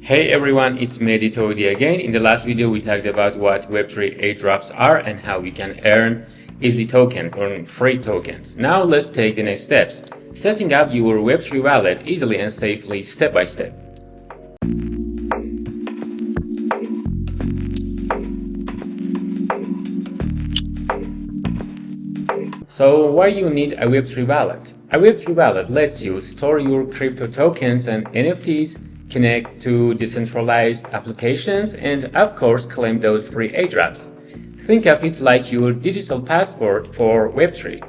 Hey everyone, it's Meditodi again. In the last video, we talked about what Web3 airdrops are and how we can earn easy tokens or free tokens. Now let's take the next steps. Setting up your Web3 wallet easily and safely step by step. So why you need a Web3 wallet? A Web3 wallet lets you store your crypto tokens and NFTs, connect to decentralized applications, and of course claim those free airdrops. Think of it like your digital passport for Web3.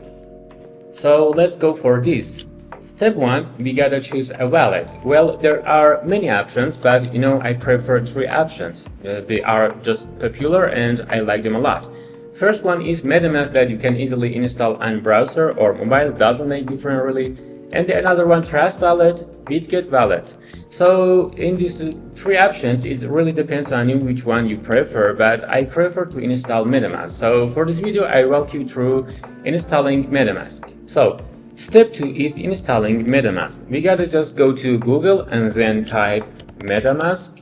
So let's go for this. Step 1, we gotta choose a wallet. Well, there are many options, but I prefer 3 options. They are just popular and I like them a lot. First one is MetaMask, that you can easily install on browser or mobile, doesn't make difference really. And the another one, Trust Wallet, Bitget Wallet. So in these 3 options, it really depends on you which one you prefer, but I prefer to install MetaMask. So for this video, I walk you through installing MetaMask. So step 2 is installing MetaMask. We gotta just go to Google and then type MetaMask.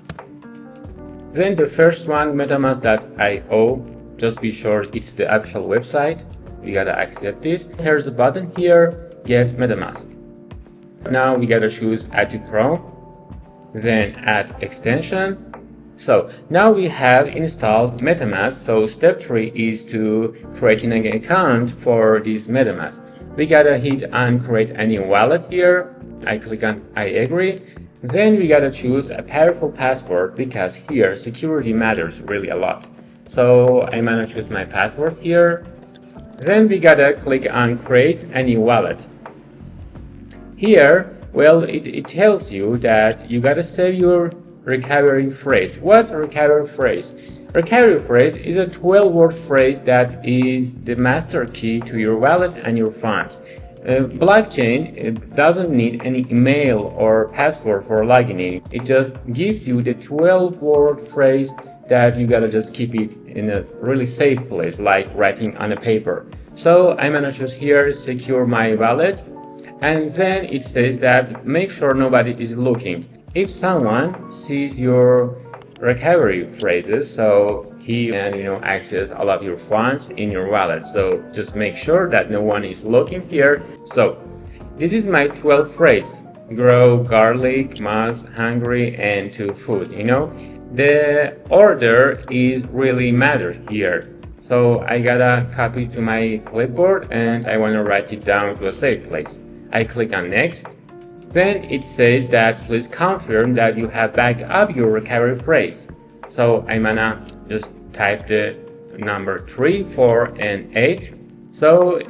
Then the first one, metamask.io. Just be sure it's the actual website. We gotta accept it. Here's a button here, get MetaMask. Now we gotta choose add to Chrome, then add extension. So now we have installed MetaMask. So step 3 is to creating an account for this MetaMask. We gotta hit on create a new wallet here. I click on I agree. Then we gotta choose a powerful password because here security matters really a lot. So I'm gonna choose my password here. Then we gotta click on create a new wallet. Here, well, it tells you that you gotta save your recovery phrase. What's a recovery phrase? Recovery phrase is a 12-word phrase that is the master key to your wallet and your funds. Blockchain doesn't need any email or password for logging in. It just gives you the 12-word phrase that you gotta just keep it in a really safe place, like writing on a paper. So I'm gonna choose here secure my wallet, and then it says that make sure nobody is looking. If someone sees your recovery phrases, so he can access all of your funds in your wallet. So just make sure that no one is looking here. So this is my 12 phrase: grow, garlic, mouse, hungry, and to food. The order is really matter here. So I gotta copy to my clipboard and I want to write it down to a safe place. I click on next. Then it says that please confirm that you have backed up your recovery phrase. So I'm gonna just type the number 3, 4, and 8. So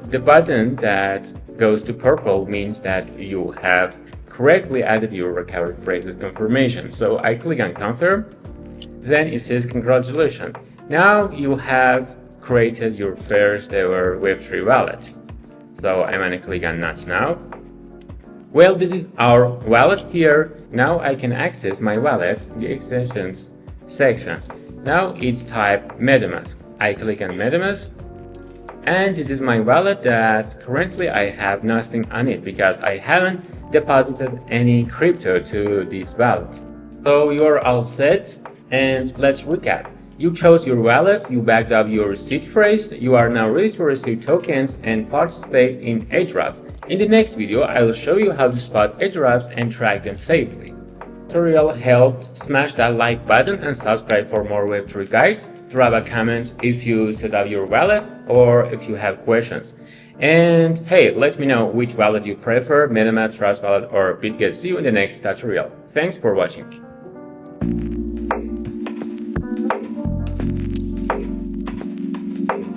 the button that goes to purple means that you have correctly added your recovery phrase with confirmation. So I click on confirm. Then it says congratulations. Now you have created your first ever Web3 wallet. So I'm gonna click on not now. Well, this is our wallet here. Now I can access my wallet in the extensions section. Now it's type MetaMask. I click on MetaMask. And this is my wallet that currently I have nothing on it because I haven't deposited any crypto to this wallet. So you're all set, and let's recap. You chose your wallet, you backed up your seed phrase, you are now ready to receive tokens and participate in airdrops. In the next video, I will show you how to spot airdrops and track them safely. Tutorial helped, smash that like button and subscribe for more Web3 guides. Drop a comment if you set up your wallet or if you have questions. And hey, let me know which wallet you prefer, MetaMask, Trust Wallet, or Bitget. See you in the next tutorial. Thanks for watching.